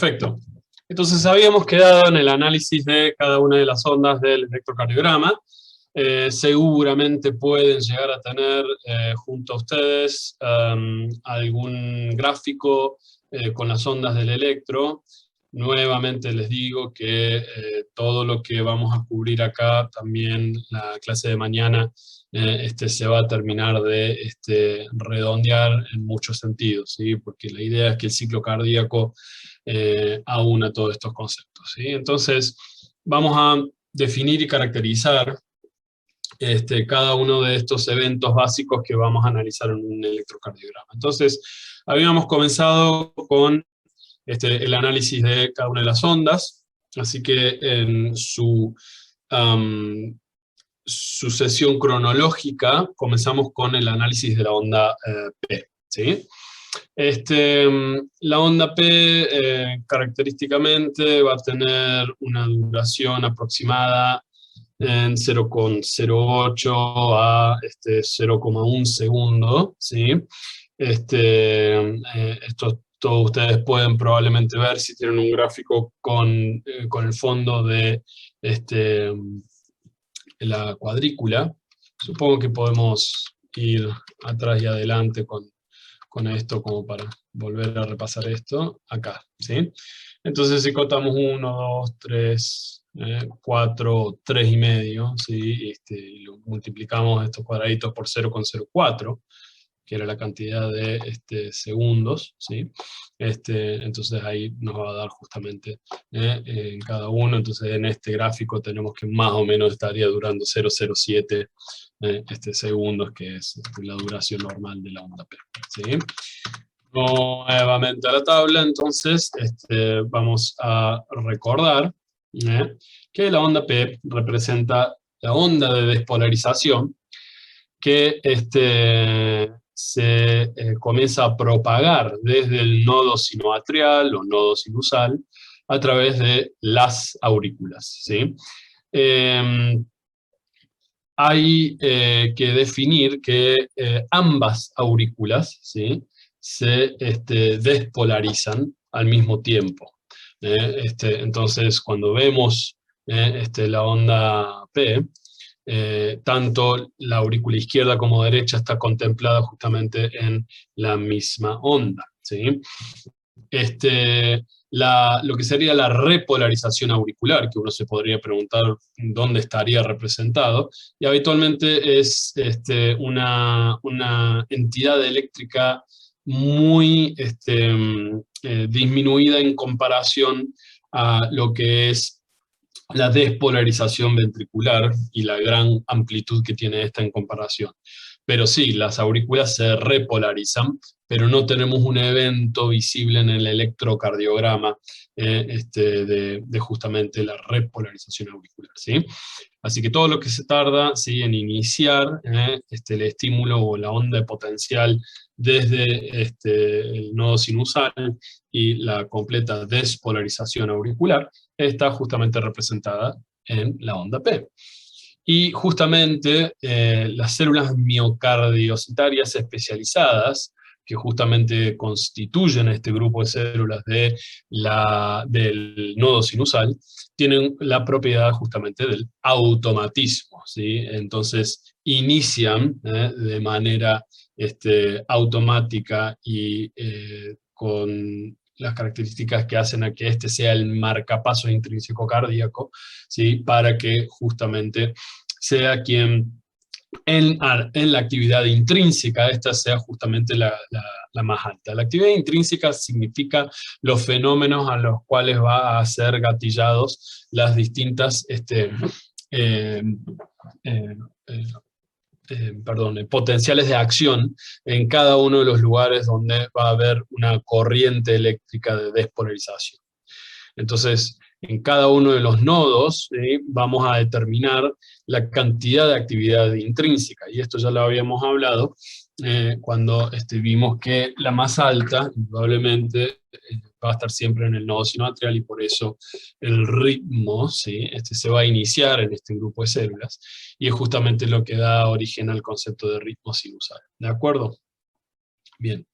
Perfecto. Entonces habíamos quedado en el análisis de cada una de las ondas del electrocardiograma. Seguramente pueden llegar a tener junto a ustedes algún gráfico con las ondas del electro. Nuevamente les digo que todo lo que vamos a cubrir acá, también la clase de mañana, se va a terminar de redondear en muchos sentidos, ¿sí? Porque la idea es que el ciclo cardíaco aúna todos estos conceptos, ¿sí? Entonces, vamos a definir y caracterizar cada uno de estos eventos básicos que vamos a analizar en un electrocardiograma. Entonces, habíamos comenzado con el análisis de cada una de las ondas, así que en su sucesión cronológica comenzamos con el análisis de la onda P, ¿sí? La onda P característicamente va a tener una duración aproximada en 0,08 a 0,1 segundo, ¿sí? Esto todos ustedes pueden probablemente ver si tienen un gráfico con el fondo de la cuadrícula. Supongo que podemos ir atrás y adelante con esto como para volver a repasar esto acá, ¿sí? Entonces si contamos 1, 2, 3, 4, 3 y medio, ¿sí? Y lo multiplicamos estos cuadraditos por 0,04, que era la cantidad de segundos, ¿sí? Entonces ahí nos va a dar justamente en cada uno. Entonces en este gráfico tenemos que más o menos estaría durando 0,07 segundos, que es la duración normal de la onda P, ¿sí? Nuevamente a la tabla, entonces vamos a recordar que la onda P representa la onda de despolarización que se comienza a propagar desde el nodo sinoatrial o nodo sinusal a través de las aurículas, ¿sí? Hay que definir que ambas aurículas, ¿sí?, se despolarizan al mismo tiempo. Entonces, cuando vemos la onda P, tanto la aurícula izquierda como derecha está contemplada justamente en la misma onda, ¿sí? Lo que sería la repolarización auricular, que uno se podría preguntar dónde estaría representado, y habitualmente es una entidad eléctrica muy disminuida en comparación a lo que es la despolarización ventricular y la gran amplitud que tiene esta en comparación. Pero sí, las aurículas se repolarizan, pero no tenemos un evento visible en el electrocardiograma de justamente la repolarización auricular, ¿sí? Así que todo lo que se tarda, ¿sí?, en iniciar el estímulo o la onda de potencial desde el nodo sinusal y la completa despolarización auricular está justamente representada en la onda P. Y justamente las células miocardiocitarias especializadas, que justamente constituyen este grupo de células del nodo sinusal, tienen la propiedad justamente del automatismo, ¿sí? Entonces inician de manera automática y con las características que hacen a que este sea el marcapasos intrínseco cardíaco, ¿sí?, para que justamente sea quien en la actividad intrínseca esta sea justamente la más alta. La actividad intrínseca significa los fenómenos a los cuales va a ser gatillados las distintas potenciales de acción en cada uno de los lugares donde va a haber una corriente eléctrica de despolarización. Entonces, en cada uno de los nodos vamos a determinar la cantidad de actividad intrínseca, y esto ya lo habíamos hablado cuando vimos que la más alta, probablemente, va a estar siempre en el nodo sinoatrial, y por eso el ritmo, ¿sí?, se va a iniciar en este grupo de células, y es justamente lo que da origen al concepto de ritmo sinusal. ¿De acuerdo? Bien.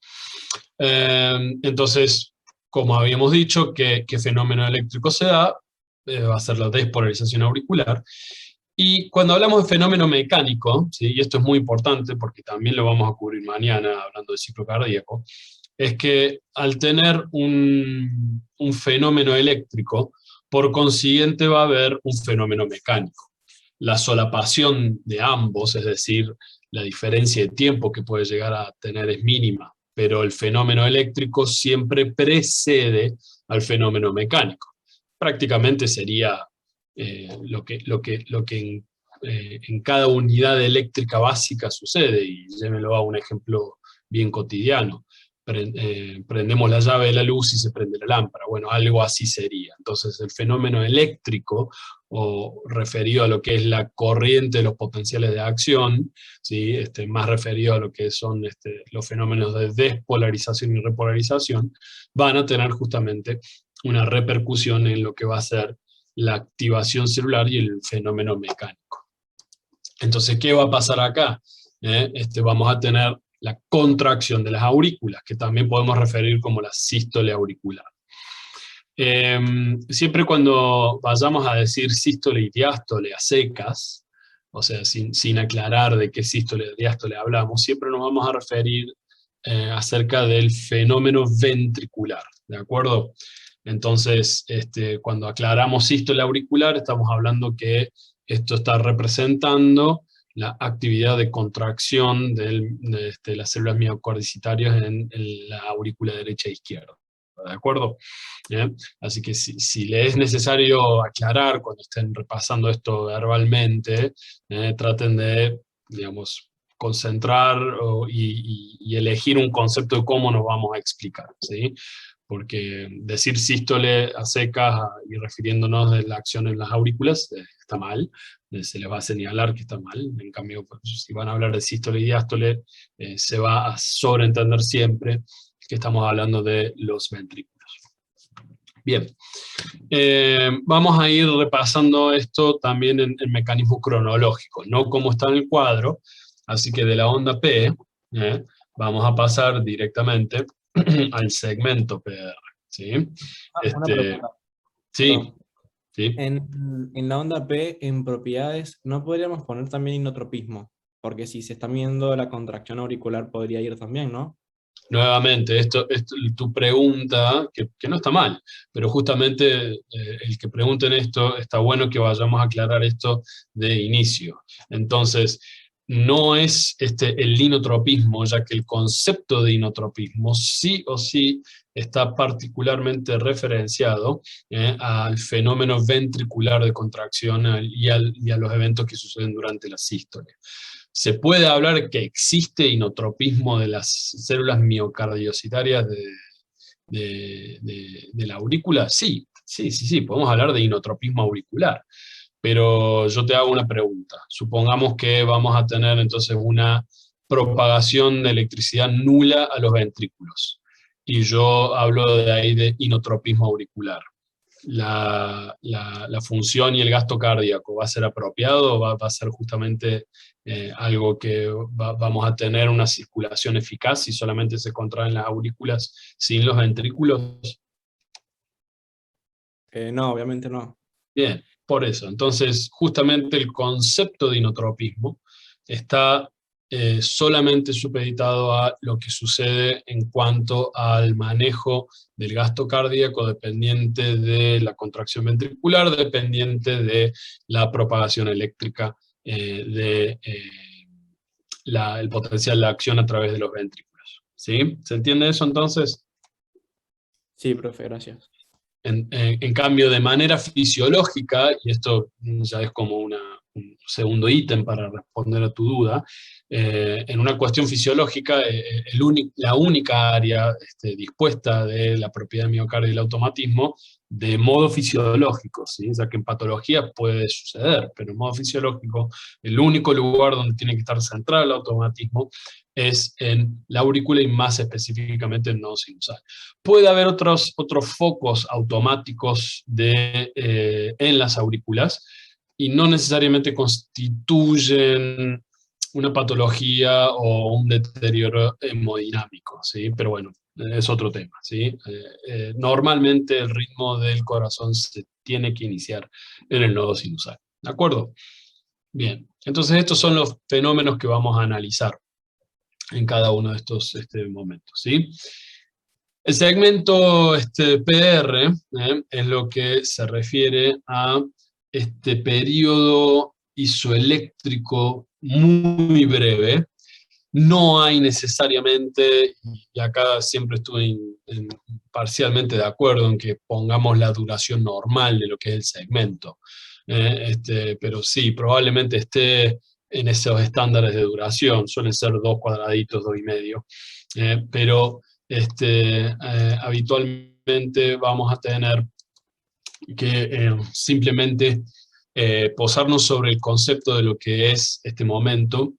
Entonces, como habíamos dicho, ¿qué fenómeno eléctrico se da? Va a ser la despolarización auricular. Y cuando hablamos de fenómeno mecánico, ¿sí? Y esto es muy importante porque también lo vamos a cubrir mañana hablando del ciclo cardíaco, es que al tener un fenómeno eléctrico, por consiguiente va a haber un fenómeno mecánico. La solapación de ambos, es decir, la diferencia de tiempo que puede llegar a tener es mínima, pero el fenómeno eléctrico siempre precede al fenómeno mecánico. Prácticamente sería lo que en cada unidad eléctrica básica sucede, y llévelo a un ejemplo bien cotidiano. Prendemos la llave de la luz y se prende la lámpara. Bueno, algo así sería. Entonces, el fenómeno eléctrico, o referido a lo que es la corriente de los potenciales de acción, ¿sí? Más referido a lo que son los fenómenos de despolarización y repolarización, van a tener justamente una repercusión en lo que va a ser la activación celular y el fenómeno mecánico. Entonces, ¿qué va a pasar acá? Vamos a tener la contracción de las aurículas, que también podemos referir como la sístole auricular. Siempre cuando vayamos a decir sístole y diástole a secas, o sea, sin aclarar de qué sístole y diástole hablamos, siempre nos vamos a referir acerca del fenómeno ventricular, ¿de acuerdo? Entonces, cuando aclaramos sístole auricular, estamos hablando que esto está representando la actividad de contracción de las células miocardicitarias en la aurícula derecha e izquierda. ¿De acuerdo? Así que si le es necesario aclarar cuando estén repasando esto verbalmente, traten de, digamos, concentrar y elegir un concepto de cómo nos vamos a explicar, ¿sí? Porque decir sístole a secas y refiriéndonos de la acción en las aurículas está mal, se les va a señalar que está mal. En cambio, pues, si van a hablar de sístole y diástole, se va a sobreentender siempre que estamos hablando de los ventrículos. Bien, vamos a ir repasando esto también en mecanismo cronológico, no como está en el cuadro, así que de la onda P vamos a pasar directamente al segmento PR, ¿sí? Una pregunta. Sí, sí. En la onda P, en propiedades, ¿no podríamos poner también inotropismo? Porque si se está midiendo la contracción auricular, podría ir también, ¿no? Nuevamente, tu pregunta, que no está mal, pero justamente el que pregunten esto, está bueno que vayamos a aclarar esto de inicio. Entonces, no es el inotropismo, ya que el concepto de inotropismo sí o sí está particularmente referenciado al fenómeno ventricular de contracción y a los eventos que suceden durante la sístole. ¿Se puede hablar que existe inotropismo de las células miocardiocitarias de la aurícula? Sí, podemos hablar de inotropismo auricular. Pero yo te hago una pregunta. Supongamos que vamos a tener entonces una propagación de electricidad nula a los ventrículos. Y yo hablo de ahí de inotropismo auricular. La función y el gasto cardíaco va a ser apropiado, va a ser justamente algo que vamos a tener una circulación eficaz si solamente se contraen las aurículas sin los ventrículos. No, obviamente no. Bien, por eso. Entonces, justamente el concepto de inotropismo está solamente supeditado a lo que sucede en cuanto al manejo del gasto cardíaco dependiente de la contracción ventricular, dependiente de la propagación eléctrica del potencial de acción a través de los ventrículos. ¿Sí? ¿Se entiende eso entonces? Sí, profe, gracias. En cambio, de manera fisiológica, y esto ya es como un segundo ítem para responder a tu duda, en una cuestión fisiológica, la única área dispuesta de la propiedad de miocardio y el automatismo, de modo fisiológico, ¿sí? Ya que en patología puede suceder, pero en modo fisiológico, el único lugar donde tiene que estar centrado el automatismo es en la aurícula y más específicamente en nodo sinusal. Puede haber otros focos automáticos en las aurículas y no necesariamente constituyen una patología o un deterioro hemodinámico, ¿sí? Pero bueno, es otro tema, ¿sí? Normalmente el ritmo del corazón se tiene que iniciar en el nodo sinusal, ¿de acuerdo? Bien, entonces estos son los fenómenos que vamos a analizar en cada uno de estos momentos, ¿sí? El segmento PR es lo que se refiere a este periodo isoeléctrico muy breve. No hay necesariamente, y acá siempre estuve parcialmente de acuerdo en que pongamos la duración normal de lo que es el segmento. Pero sí, probablemente esté en esos estándares de duración, suelen ser 2 cuadraditos, 2,5. Pero habitualmente vamos a tener que simplemente posarnos sobre el concepto de lo que es este momento,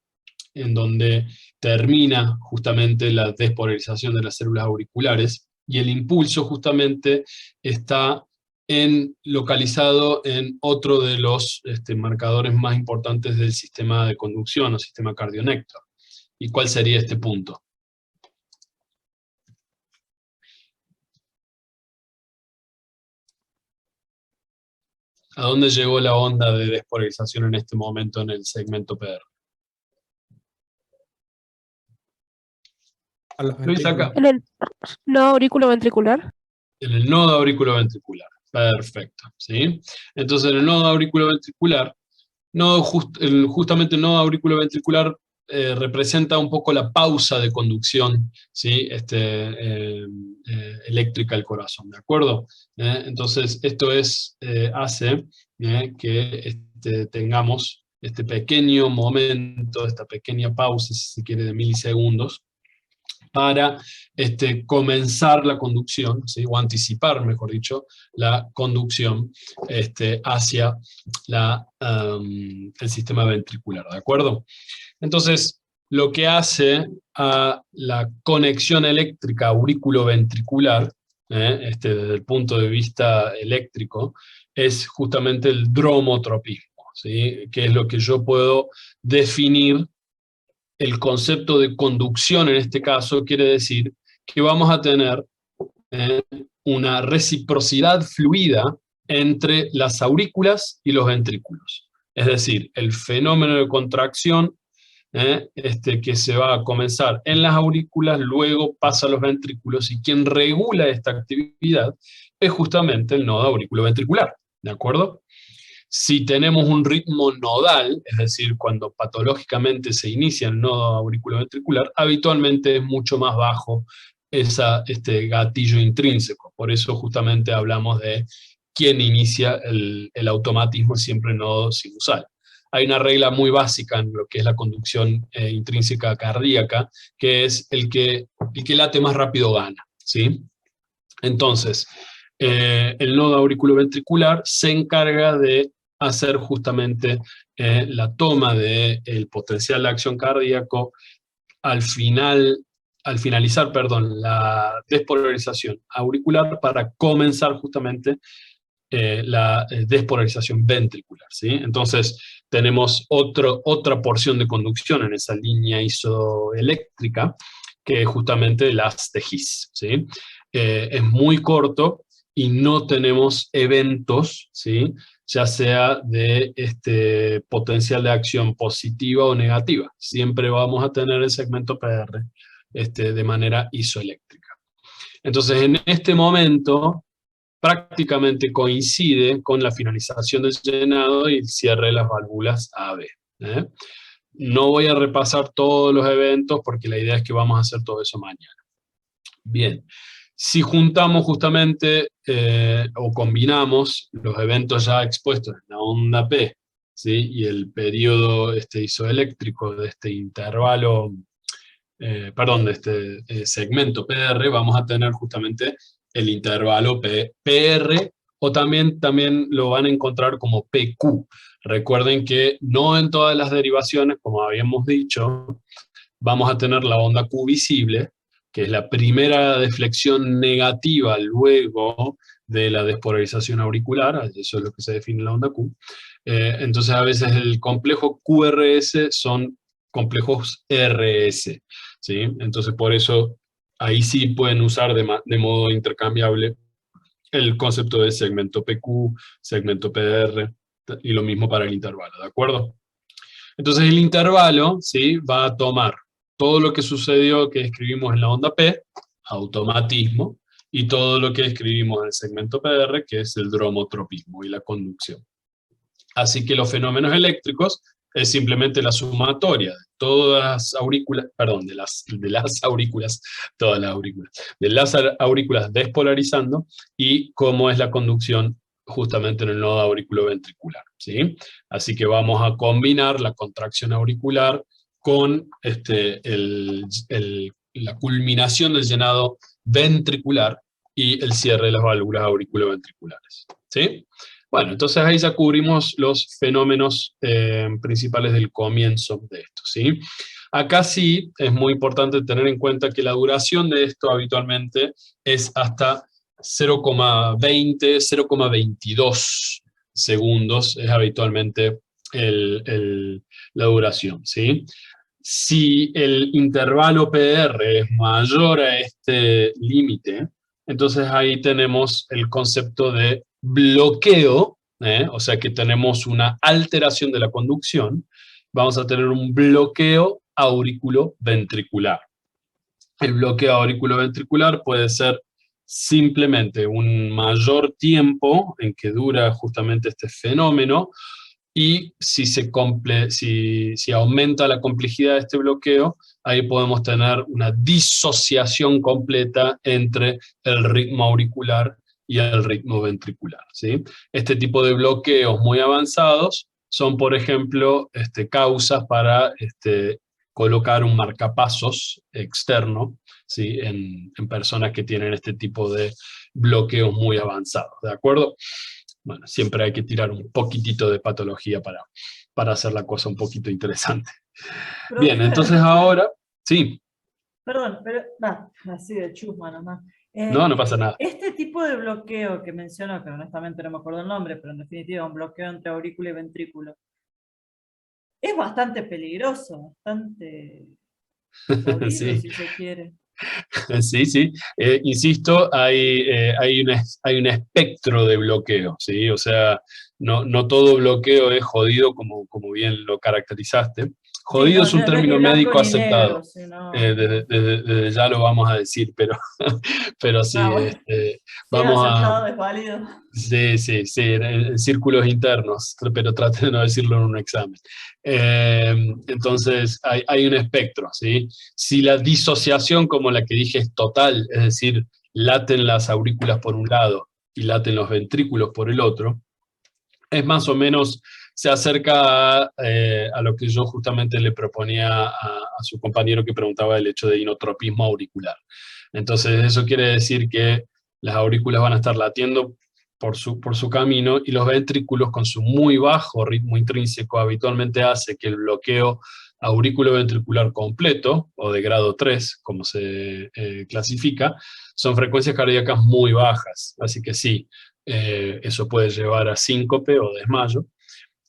en donde termina justamente la despolarización de las células auriculares, y el impulso justamente está localizado en otro de los marcadores más importantes del sistema de conducción o sistema cardionectar. ¿Y cuál sería este punto? ¿A dónde llegó la onda de despolarización en este momento en el segmento PR? A los Luis, acá. En el nodo auriculoventricular. En el nodo auriculoventricular. Perfecto, ¿sí? Entonces, en el nodo auriculoventricular, justamente el nodo auriculoventricular representa un poco la pausa de conducción, ¿sí? Eléctrica al corazón, ¿de acuerdo? Entonces, esto hace que tengamos este pequeño momento, esta pequeña pausa, si se quiere, de milisegundos, para comenzar la conducción, ¿sí? O anticipar, mejor dicho, la conducción hacia el sistema ventricular, ¿de acuerdo? Entonces, lo que hace a la conexión eléctrica auriculoventricular, desde el punto de vista eléctrico, es justamente el dromotropismo, ¿sí? Que es lo que yo puedo definir. El concepto de conducción en este caso quiere decir que vamos a tener una reciprocidad fluida entre las aurículas y los ventrículos. Es decir, el fenómeno de contracción que se va a comenzar en las aurículas, luego pasa a los ventrículos, y quien regula esta actividad es justamente el nodo auriculoventricular, ¿de acuerdo? Si tenemos un ritmo nodal, es decir, cuando patológicamente se inicia el nodo auriculoventricular, habitualmente es mucho más bajo este gatillo intrínseco. Por eso justamente hablamos de quién inicia el automatismo siempre en nodo sinusal. Hay una regla muy básica en lo que es la conducción intrínseca cardíaca, que es el que late más rápido gana, ¿sí? Entonces, el nodo auriculoventricular se encarga de hacer justamente la toma del potencial de acción cardíaco al finalizar, la despolarización auricular, para comenzar justamente la despolarización ventricular, ¿sí? Entonces tenemos otra porción de conducción en esa línea isoeléctrica, que es justamente el haz de His, ¿sí? Es muy corto y no tenemos eventos, ¿sí? Ya sea de potencial de acción positiva o negativa. Siempre vamos a tener el segmento PR de manera isoeléctrica. Entonces, en este momento, prácticamente coincide con la finalización del llenado y el cierre de las válvulas AB. No voy a repasar todos los eventos porque la idea es que vamos a hacer todo eso mañana. Bien. Si juntamos justamente o combinamos los eventos ya expuestos en la onda P, ¿sí? Y el periodo isoeléctrico de este intervalo, de este segmento PR, vamos a tener justamente el intervalo PR, o también lo van a encontrar como PQ. Recuerden que no en todas las derivaciones, como habíamos dicho, vamos a tener la onda Q visible, que es la primera deflexión negativa luego de la despolarización auricular, eso es lo que se define en la onda Q. Entonces a veces el complejo QRS son complejos RS, ¿sí? Entonces por eso ahí sí pueden usar de modo intercambiable el concepto de segmento PQ, segmento PR, y lo mismo para el intervalo, ¿de acuerdo? Entonces el intervalo, ¿sí?, va a tomar todo lo que sucedió que escribimos en la onda P, automatismo, y todo lo que escribimos en el segmento PR, que es el dromotropismo y la conducción. Así que los fenómenos eléctricos es simplemente la sumatoria de todas las aurículas, perdón, de las aurículas, todas las aurículas, de las aurículas despolarizando, y cómo es la conducción justamente en el nodo auriculoventricular, ¿sí? Así que vamos a combinar la contracción auricular con la culminación del llenado ventricular y el cierre de las válvulas auriculoventriculares, ¿sí? Bueno, entonces ahí ya cubrimos los fenómenos principales del comienzo de esto, ¿sí? Acá sí es muy importante tener en cuenta que la duración de esto habitualmente es hasta 0,20, 0,22 segundos, es habitualmente la duración, ¿sí? Si el intervalo PR es mayor a este límite, entonces ahí tenemos el concepto de bloqueo, o sea que tenemos una alteración de la conducción, vamos a tener un bloqueo auriculoventricular. El bloqueo auriculoventricular puede ser simplemente un mayor tiempo en que dura justamente este fenómeno, y si aumenta la complejidad de este bloqueo, ahí podemos tener una disociación completa entre el ritmo auricular y el ritmo ventricular, ¿sí? Este tipo de bloqueos muy avanzados son, por ejemplo, causas para colocar un marcapasos externo, ¿sí?, en personas que tienen este tipo de bloqueos muy avanzados, ¿de acuerdo? Bueno, siempre hay que tirar un poquitito de patología para hacer la cosa un poquito interesante. Bien, entonces ahora, sí. Perdón, pero va, así de chusma nomás. No, no pasa nada. Este tipo de bloqueo que mencionó, que honestamente no me acuerdo el nombre, pero en definitiva un bloqueo entre aurículo y ventrículo, es bastante peligroso, bastante jodido, Sí. si se quiere. Sí, sí. Insisto, hay un espectro de bloqueo, ¿sí? O sea, no todo bloqueo es jodido, como bien lo caracterizaste. Jodido Sí, es un no es término ni blanco médico ni aceptado. negro, sino... Desde ya lo vamos a decir, pero sí, bueno, si es vamos a... aceptado, es válido. Sí, sí, sí, en círculos internos, pero trate de no decirlo en un examen. Entonces, hay un espectro, ¿sí? Si la disociación, como la que dije, es total, es decir, laten las aurículas por un lado y laten los ventrículos por el otro, es más o menos, se acerca a lo que yo justamente le proponía a su compañero que preguntaba el hecho de inotropismo auricular. Entonces, eso quiere decir que las aurículas van a estar latiendo por su camino, y los ventrículos, con su muy bajo ritmo intrínseco, habitualmente hace que el bloqueo auriculoventricular completo, o de grado 3, como se clasifica, son frecuencias cardíacas muy bajas. Así que sí, eso puede llevar a síncope o desmayo,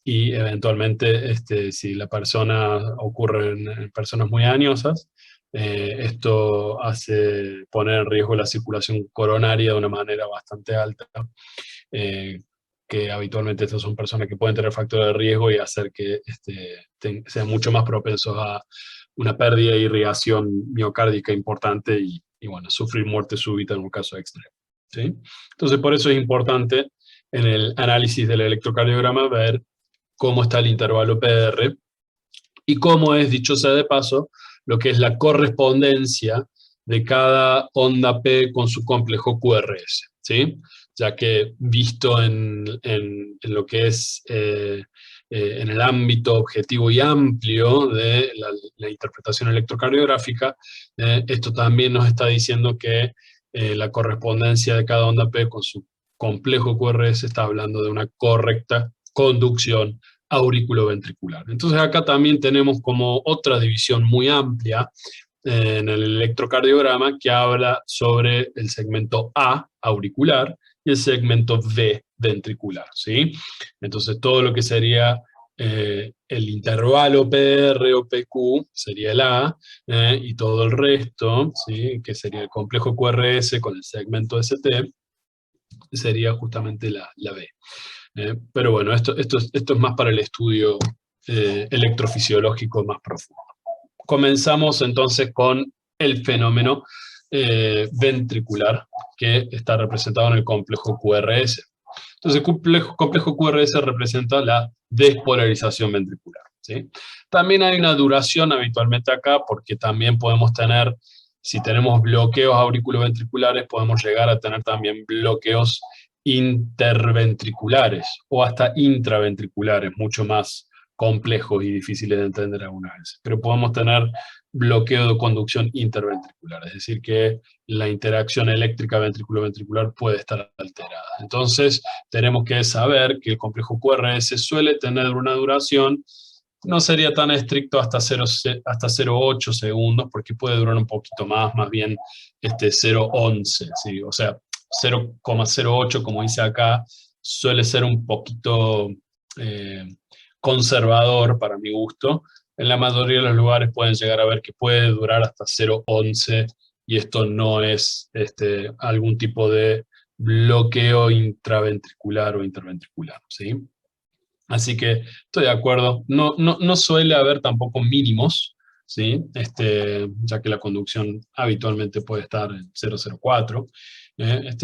y eventualmente, si la persona ocurre en personas muy añosas, esto hace poner en riesgo la circulación coronaria de una manera bastante alta, que habitualmente estas son personas que pueden tener factores de riesgo y hacer que sean mucho más propensos a una pérdida de irrigación miocárdica importante, y bueno, sufrir muerte súbita en un caso extremo, ¿sí? Entonces, por eso es importante en el análisis del electrocardiograma ver cómo está el intervalo PR y cómo es, dicho sea de paso, lo que es la correspondencia de cada onda P con su complejo QRS, ¿sí? Ya que visto en lo que es en el ámbito objetivo y amplio de la interpretación electrocardiográfica, esto también nos está diciendo que la correspondencia de cada onda P con su complejo QRS está hablando de una correcta conducción auriculoventricular. Entonces acá también tenemos como otra división muy amplia en el electrocardiograma, que habla sobre el segmento A, auricular, y el segmento V, ventricular, ¿sí? Entonces todo lo que sería el intervalo PR o PQ sería el A, y todo el resto, ¿sí? Que sería el complejo QRS con el segmento ST, sería justamente la B. Pero bueno, esto es más para el estudio electrofisiológico más profundo. Comenzamos entonces con el fenómeno ventricular, que está representado en el complejo QRS. Entonces, el complejo QRS representa la despolarización ventricular, ¿sí? También hay una duración habitualmente acá, porque también podemos tener, si tenemos bloqueos auriculoventriculares, podemos llegar a tener también bloqueos interventriculares o hasta intraventriculares, mucho más complejos y difíciles de entender algunas veces. Pero podemos tener bloqueo de conducción interventricular, es decir, que la interacción eléctrica ventrículo-ventricular puede estar alterada. Entonces, tenemos que saber que el complejo QRS suele tener una duración, no sería tan estricto hasta 0,8 segundos, porque puede durar un poquito más bien 0,11, ¿sí? O sea, 0,08, como dice acá, suele ser un poquito conservador para mi gusto. En la mayoría de los lugares pueden llegar a ver que puede durar hasta 0,11, y esto no es algún tipo de bloqueo intraventricular o interventricular, ¿sí? Así que estoy de acuerdo. No suele haber tampoco mínimos, ¿sí? Ya que la conducción habitualmente puede estar en 0,04.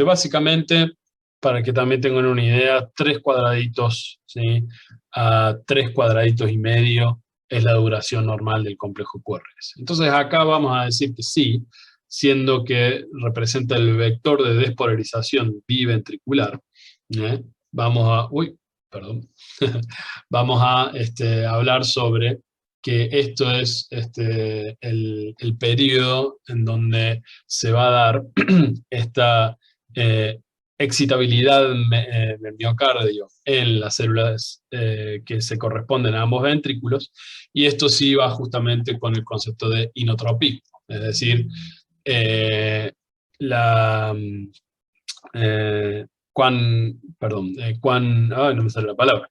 Básicamente, para que también tengan una idea, 3 cuadraditos, ¿sí? A 3 cuadraditos y medio es la duración normal del complejo QRS. Entonces acá vamos a decir que sí, siendo que representa el vector de despolarización biventricular. Vamos a... perdón. Vamos a hablar sobre que esto es el periodo en donde se va a dar esta excitabilidad del miocardio en las células que se corresponden a ambos ventrículos, y esto sí va justamente con el concepto de inotropismo, es decir, no me sale la palabra,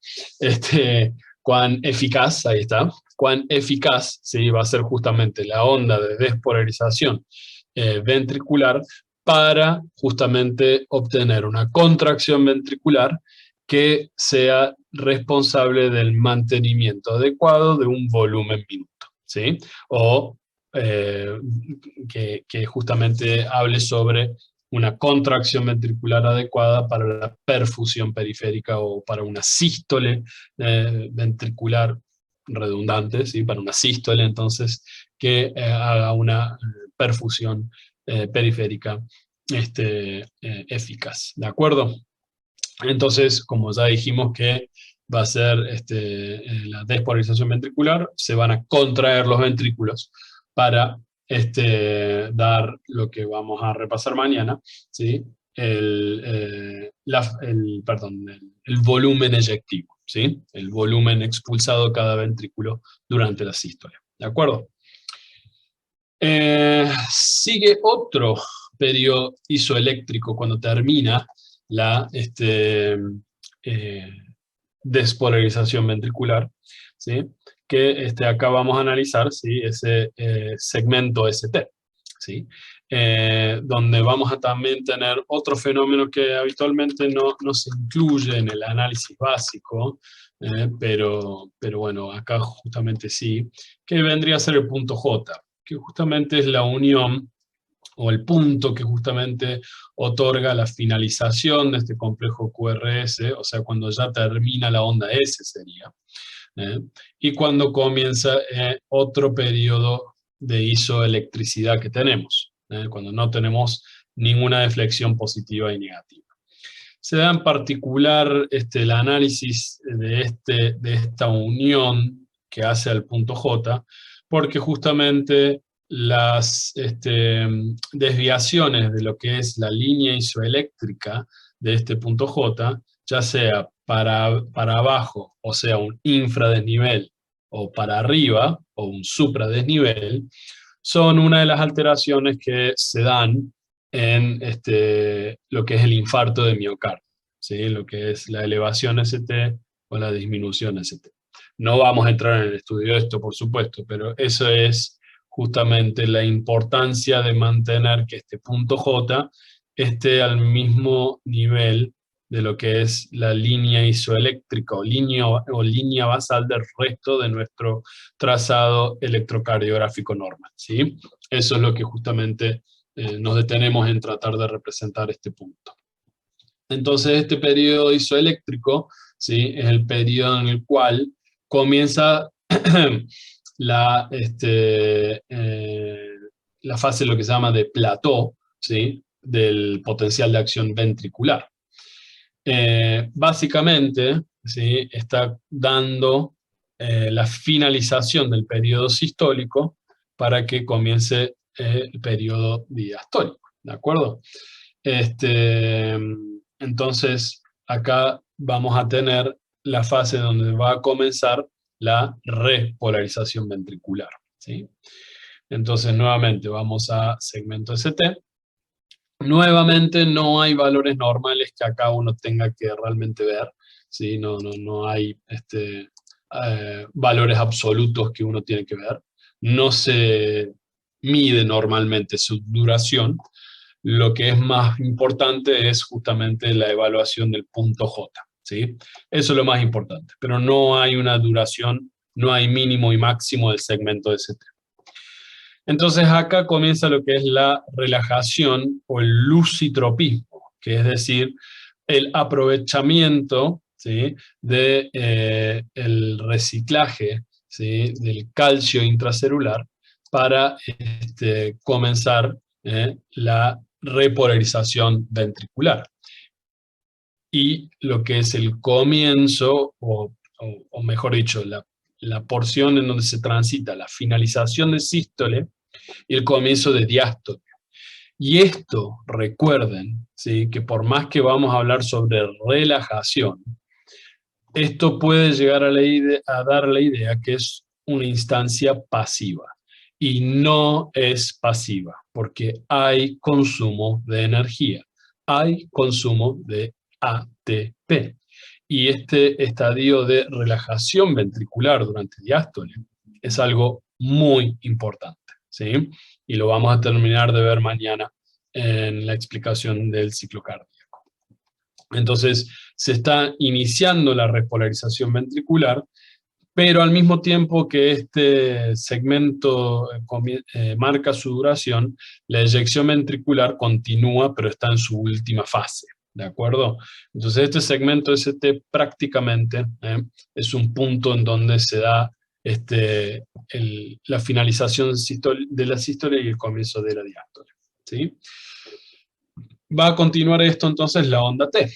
cuán eficaz, ahí está, cuán eficaz, ¿sí? Va a ser justamente la onda de despolarización ventricular para justamente obtener una contracción ventricular que sea responsable del mantenimiento adecuado de un volumen minuto, ¿sí? O que justamente hable sobre una contracción ventricular adecuada para la perfusión periférica o para una sístole ventricular redundante, ¿sí? Para una sístole, entonces, que haga una perfusión periférica eficaz, ¿de acuerdo? Entonces, como ya dijimos que va a ser la despolarización ventricular, se van a contraer los ventrículos para dar lo que vamos a repasar mañana, ¿sí? El volumen eyectivo, ¿sí? El volumen expulsado cada ventrículo durante la sístole, ¿de acuerdo? Sigue otro periodo isoeléctrico cuando termina la despolarización ventricular, ¿sí? Que acá vamos a analizar, ¿sí? Ese segmento ST, ¿sí? Donde vamos a también tener otro fenómeno que habitualmente no se incluye en el análisis básico, pero bueno, acá justamente sí, que vendría a ser el punto J, que justamente es la unión o el punto que justamente otorga la finalización de este complejo QRS, o sea, cuando ya termina la onda S sería, y cuando comienza otro periodo de isoelectricidad que tenemos, cuando no tenemos ninguna deflexión positiva y negativa. Se da en particular el análisis de esta unión que hace al punto J, porque justamente las desviaciones de lo que es la línea isoeléctrica de este punto J, ya sea para abajo, o sea, un infradesnivel, o para arriba, o un supradesnivel, son una de las alteraciones que se dan en lo que es el infarto de miocardio, ¿sí? Lo que es la elevación ST o la disminución ST. No vamos a entrar en el estudio de esto, por supuesto, pero eso es justamente la importancia de mantener que este punto J esté al mismo nivel de lo que es la línea isoeléctrica o línea basal del resto de nuestro trazado electrocardiográfico normal, ¿sí? Eso es lo que justamente nos detenemos en tratar de representar este punto. Entonces este periodo isoeléctrico, ¿sí?, es el periodo en el cual comienza la fase, lo que se llama de plató, ¿sí?, del potencial de acción ventricular. Básicamente, ¿sí?, está dando la finalización del periodo sistólico para que comience el periodo diastólico, ¿de acuerdo? Entonces, acá vamos a tener la fase donde va a comenzar la repolarización ventricular, ¿sí? Entonces, nuevamente, vamos a segmento ST. Nuevamente, no hay valores normales que acá uno tenga que realmente ver, ¿sí? No hay valores absolutos que uno tiene que ver. No se mide normalmente su duración. Lo que es más importante es justamente la evaluación del punto J, ¿sí? Eso es lo más importante, pero no hay una duración, no hay mínimo y máximo del segmento ST. Entonces acá comienza lo que es la relajación o el lusitropismo, que es decir, el aprovechamiento, ¿sí?, de, el reciclaje, ¿sí?, del calcio intracelular para comenzar la repolarización ventricular. Y lo que es el comienzo, o mejor dicho, la porción en donde se transita la finalización de sístole y el comienzo de diástole. Y esto, recuerden, ¿sí?, que por más que vamos a hablar sobre relajación, esto puede llegar a dar la idea que es una instancia pasiva. Y no es pasiva, porque hay consumo de energía, hay consumo de ATP. Y este estadio de relajación ventricular durante diástole es algo muy importante, ¿sí? Y lo vamos a terminar de ver mañana en la explicación del ciclo cardíaco. Entonces, se está iniciando la repolarización ventricular, pero al mismo tiempo que este segmento marca su duración, la eyección ventricular continúa, pero está en su última fase, ¿de acuerdo? Entonces este segmento ST prácticamente es un punto en donde se da la finalización de la sístole y el comienzo de la diástole, ¿sí? Va a continuar esto entonces la onda T,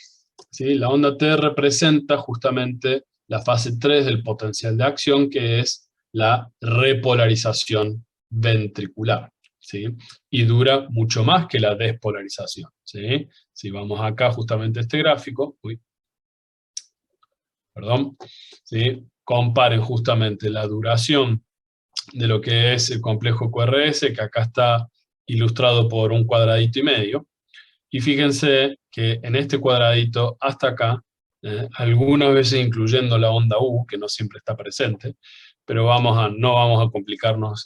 ¿sí? La onda T representa justamente la fase 3 del potencial de acción, que es la repolarización ventricular, ¿sí? Y dura mucho más que la despolarización, ¿sí? Si vamos acá justamente a este gráfico, ¿sí?, comparen justamente la duración de lo que es el complejo QRS, que acá está ilustrado por un cuadradito y medio, y fíjense que en este cuadradito hasta acá, algunas veces incluyendo la onda U, que no siempre está presente, pero no vamos a complicarnos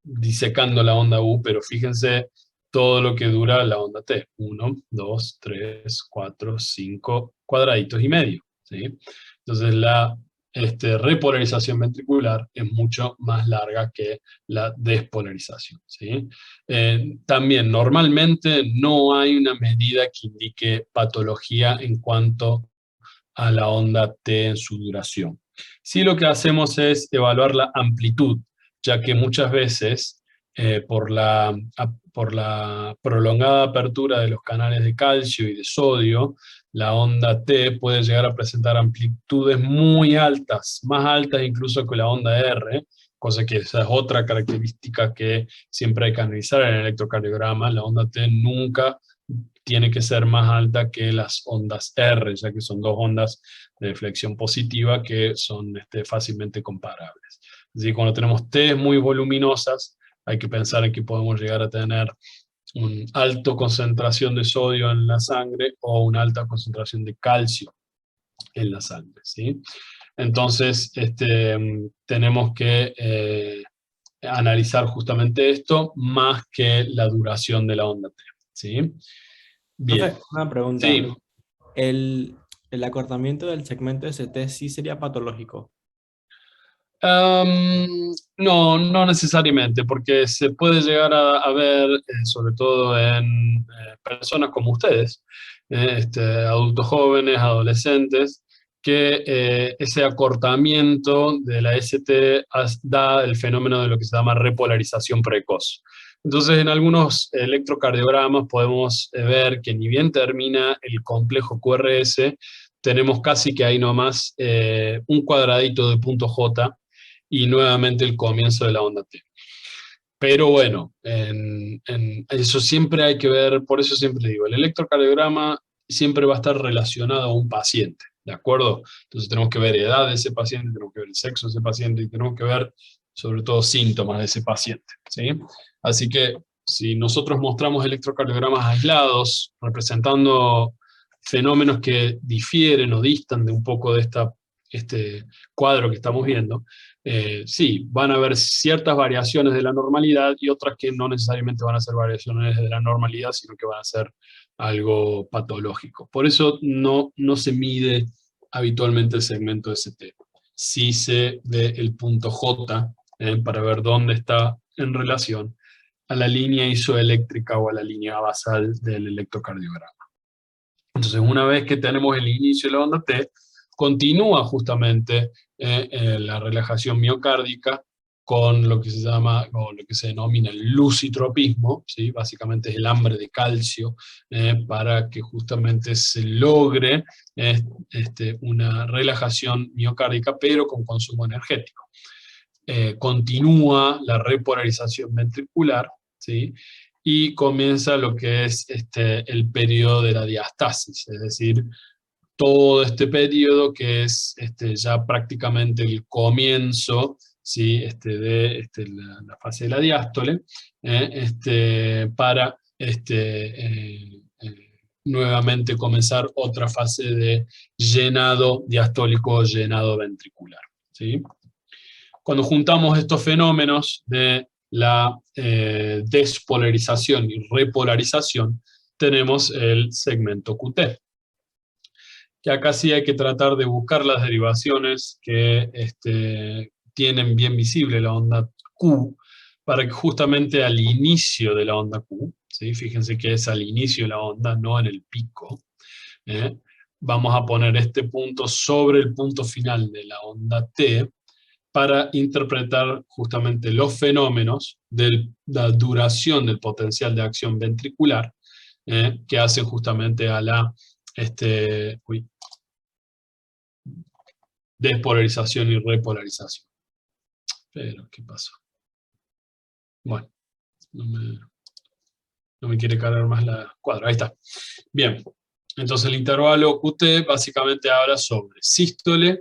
disecando la onda U, pero fíjense todo lo que dura la onda T. 1, 2, 3, 4, 5 cuadraditos y medio, ¿sí? Entonces la repolarización ventricular es mucho más larga que la despolarización, ¿sí? También, normalmente no hay una medida que indique patología en cuanto a la onda T en su duración. Sí, lo que hacemos es evaluar la amplitud, ya que muchas veces, por la prolongada apertura de los canales de calcio y de sodio, la onda T puede llegar a presentar amplitudes muy altas, más altas incluso que la onda R, cosa que esa es otra característica que siempre hay que analizar en el electrocardiograma. La onda T nunca tiene que ser más alta que las ondas R, ya que son dos ondas de flexión positiva que son fácilmente comparables. Así que cuando tenemos T muy voluminosas, hay que pensar en que podemos llegar a tener una alta concentración de sodio en la sangre o una alta concentración de calcio en la sangre, ¿sí? Entonces, tenemos que analizar justamente esto, más que la duración de la onda T, ¿sí? Bien. Entonces, una pregunta. Sí. ¿El acortamiento del segmento ST sí sería patológico? No necesariamente, porque se puede llegar a ver, sobre todo en personas como ustedes, adultos jóvenes, adolescentes, que ese acortamiento de la ST da el fenómeno de lo que se llama repolarización precoz. Entonces, en algunos electrocardiogramas podemos ver que ni bien termina el complejo QRS, tenemos casi que ahí nomás un cuadradito de punto J, y nuevamente el comienzo de la onda T. Pero bueno, en eso siempre hay que ver, por eso siempre digo, el electrocardiograma siempre va a estar relacionado a un paciente, ¿de acuerdo? Entonces tenemos que ver edad de ese paciente, tenemos que ver el sexo de ese paciente y tenemos que ver sobre todo síntomas de ese paciente, ¿sí? Así que si nosotros mostramos electrocardiogramas aislados, representando fenómenos que difieren o distan de un poco de este cuadro que estamos viendo, sí, van a haber ciertas variaciones de la normalidad y otras que no necesariamente van a ser variaciones de la normalidad, sino que van a ser algo patológico. Por eso no se mide habitualmente el segmento ST. Sí se ve el punto J para ver dónde está en relación a la línea isoeléctrica o a la línea basal del electrocardiograma. Entonces, una vez que tenemos el inicio de la onda T, continúa justamente la relajación miocárdica con lo que se llama, o lo que se denomina el lucitropismo, ¿sí? Básicamente es el hambre de calcio, para que justamente se logre una relajación miocárdica, pero con consumo energético. Continúa la repolarización ventricular, ¿sí? Y comienza lo que es el periodo de la diastasis, es decir, todo este periodo que es ya prácticamente el comienzo, ¿sí? De la fase de la diástole, para nuevamente comenzar otra fase de llenado diastólico o llenado ventricular, ¿sí? Cuando juntamos estos fenómenos de la despolarización y repolarización, tenemos el segmento QT, que acá sí hay que tratar de buscar las derivaciones que tienen bien visible la onda Q, para que justamente al inicio de la onda Q, ¿sí? Fíjense que es al inicio de la onda, no en el pico, vamos a poner este punto sobre el punto final de la onda T, para interpretar justamente los fenómenos de la duración del potencial de acción ventricular, que hacen justamente a la despolarización y repolarización. Pero, ¿qué pasó? Bueno, no me quiere cargar más la cuadra. Ahí está. Bien, entonces el intervalo QT básicamente habla sobre sístole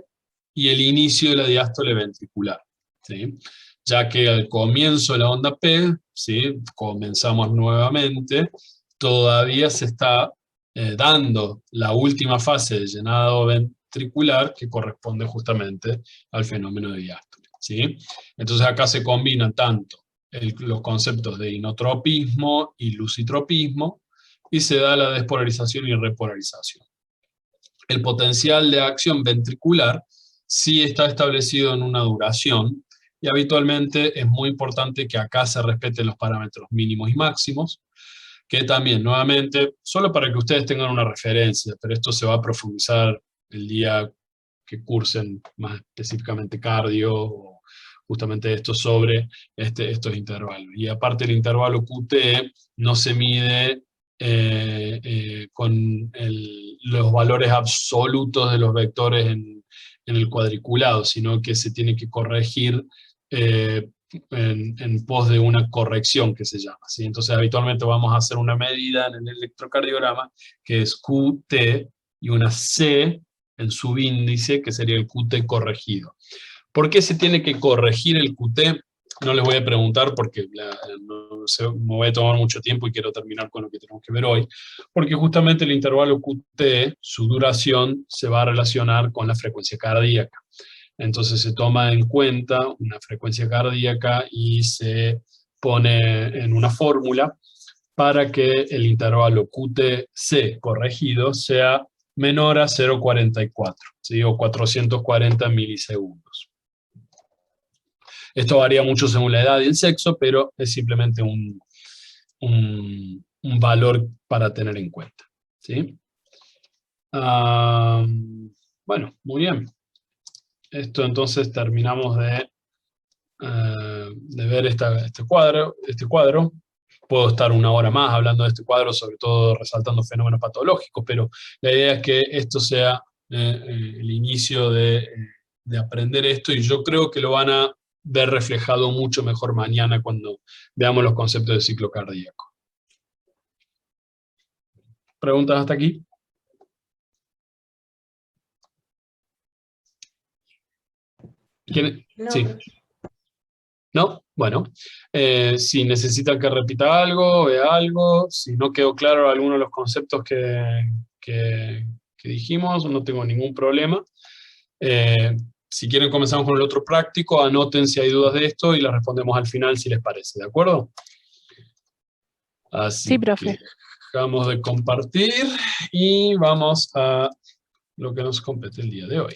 y el inicio de la diástole ventricular, ¿sí? Ya que al comienzo de la onda P, ¿sí? Comenzamos nuevamente, todavía se está dando la última fase de llenado ventricular que corresponde justamente al fenómeno de diástole, ¿sí? Entonces acá se combinan tanto los conceptos de inotropismo y lucitropismo, y se da la despolarización y repolarización. El potencial de acción ventricular sí está establecido en una duración, y habitualmente es muy importante que acá se respeten los parámetros mínimos y máximos, que también, nuevamente, solo para que ustedes tengan una referencia, pero esto se va a profundizar el día que cursen más específicamente cardio, o justamente esto sobre estos intervalos. Y aparte el intervalo QT no se mide con los valores absolutos de los vectores en el cuadriculado, sino que se tiene que corregir en pos de una corrección que se llama, ¿sí? Entonces habitualmente vamos a hacer una medida en el electrocardiograma que es QT y una C en subíndice, que sería el QT corregido. ¿Por qué se tiene que corregir el QT? No les voy a preguntar porque me voy a tomar mucho tiempo y quiero terminar con lo que tenemos que ver hoy, porque justamente el intervalo QT, su duración, se va a relacionar con la frecuencia cardíaca. Entonces se toma en cuenta una frecuencia cardíaca y se pone en una fórmula para que el intervalo QTc corregido sea menor a 0,44, ¿sí? O 440 milisegundos. Esto varía mucho según la edad y el sexo, pero es simplemente un valor para tener en cuenta, ¿sí? Bueno, muy bien. Esto entonces terminamos de ver este cuadro. Puedo estar una hora más hablando de este cuadro, sobre todo resaltando fenómenos patológicos, pero la idea es que esto sea el inicio de aprender esto, y yo creo que lo van a ver reflejado mucho mejor mañana cuando veamos los conceptos de ciclo cardíaco. ¿Preguntas hasta aquí? No, Sí. ¿No? Bueno, si necesitan que repita algo, vea algo, si no quedó claro alguno de los conceptos que dijimos, no tengo ningún problema. Si quieren comenzamos con el otro práctico, anoten si hay dudas de esto y las respondemos al final si les parece, ¿de acuerdo? Así Sí, profe. que dejamos de compartir y vamos a lo que nos compete el día de hoy.